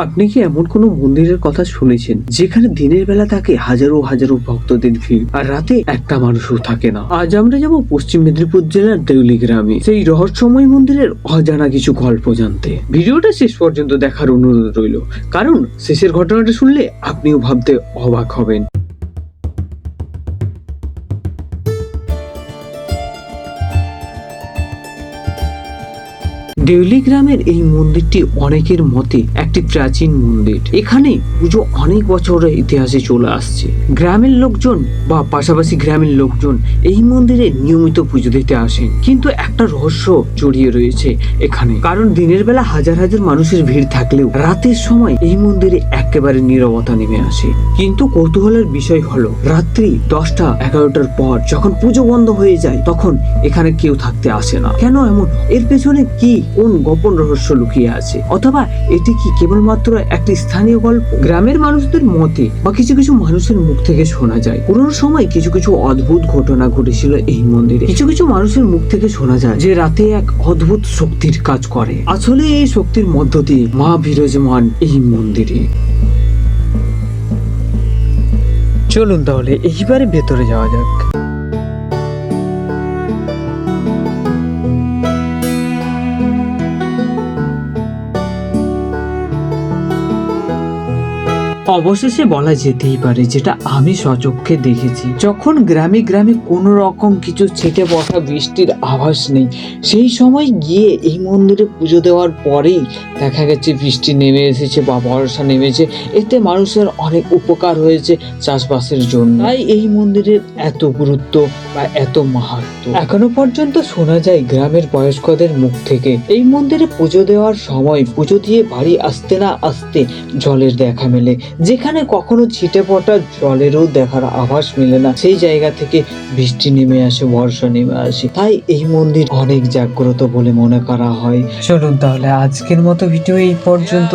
আপনি কি এমন কোনো মন্দিরের কথা শুনেছেন যেখানে দিনের বেলা থাকে হাজারো হাজারো ভক্তদের ভিড় আর রাতে একটা মানুষও থাকে না? আজ আমরা যাব পশ্চিম মেদিনীপুর জেলার দেউলি গ্রামে সেই রহস্যময় মন্দিরের অজানা কিছু গল্প জানতে। ভিডিওটা শেষ পর্যন্ত দেখার অনুরোধ রইল, কারণ শেষের ঘটনাটা শুনলে আপনিও ভাবতে অবাক হবেন। দেউলি গ্রামের এই মন্দিরটি অনেকের মতে একটি প্রাচীন মন্দির। এখানে পুজো অনেক বছরের ইতিহাসে চলে আসছে। গ্রামের লোকজন বা পাশাপাশি গ্রামের লোকজন এই মন্দিরে নিয়মিত পুজো দিতে আসেন, কিন্তু একটা রহস্য জড়িয়ে রয়েছে এখানে। কারণ দিনের বেলা হাজার হাজার মানুষের ভিড় থাকলেও রাতের সময় এই মন্দিরে একেবারে নীরবতা নেমে আসে। কিন্তু কৌতূহলের বিষয় হলো, রাত্রি 10টা-11টার পর যখন পুজো বন্ধ হয়ে যায় তখন এখানে কেউ থাকতে আসে না। কেন এমন? এর পেছনে কি কোন গোপন রহস্য লুকিয়ে আছে? অথবা এটি কি কেবলমাত্র একটি স্থানীয় গল্প? গ্রামের মানুষদের মতে বা কিছু কিছু মানুষের মুখ থেকে শোনা যায় পুরনো সময় কিছু কিছু অদ্ভুত ঘটনা ঘটেছিল এই মন্দিরে। কিছু কিছু মানুষের মুখ থেকে শোনা যায় যে রাতে এক অদ্ভুত শক্তির কাজ করে। আসলে এই শক্তির মধ্য দিয়ে মা বিরাজমান এই মন্দিরে। চলুন তাহলে এইবারে ভেতরে যাওয়া যাক। অবশেষে বলা যেতেই পারে যেটা আমি স্বচক্ষে দেখেছি, যখন গ্রামে গ্রামে কোনো রকম কিছু ছেটে পড়া বৃষ্টির আভাস নেই, সেই সময় গিয়ে এই মন্দিরে পুজো দেওয়ার পরেই দেখা গেছে বৃষ্টি নেমে এসেছে বা বর্ষা নেমেছে। এতে মানুষের অনেক উপকার হয়েছে চাষবাসের জন্য। তাই এই মন্দিরের এত গুরুত্ব বা এত মাহাত্ম্য। এখনো পর্যন্ত শোনা যায় গ্রামের বয়স্কদের মুখ থেকে, এই মন্দিরে পুজো দেওয়ার সময় পুজো দিয়ে বাড়ি আসতে না আসতে জলের দেখা মেলে। যেখানে কখনো ছিটে পড়া জলেরও দেখার আভাস মেলে না, সেই জায়গা থেকে বৃষ্টি নেমে আসে, বর্ষা নেমে আসে। তাই এই মন্দির অনেক জাগ্রত বলে মনে করা হয়। চলুন তাহলে আজকের মতো ভিডিও এই পর্যন্ত।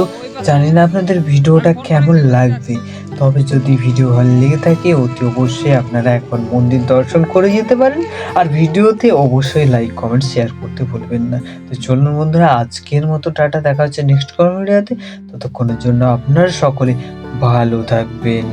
জানি না আপনাদের ভিডিওটা কেমন লাগবে, তবে যদি ভিডিও ভালো লেগে থাকে অতি অবশ্যই আপনারা একবার মন্দির দর্শন করে যেতে পারেন। আর ভিডিওতে অবশ্যই লাইক কমেন্ট শেয়ার করতে ভুলবেন না। তো চলুন বন্ধুরা, আজকের মতো টাটা, দেখা হচ্ছে নেক্সট কোনো ভিডিওতে। ততক্ষণের জন্য আপনারা সকলে ভালো থাকবেন।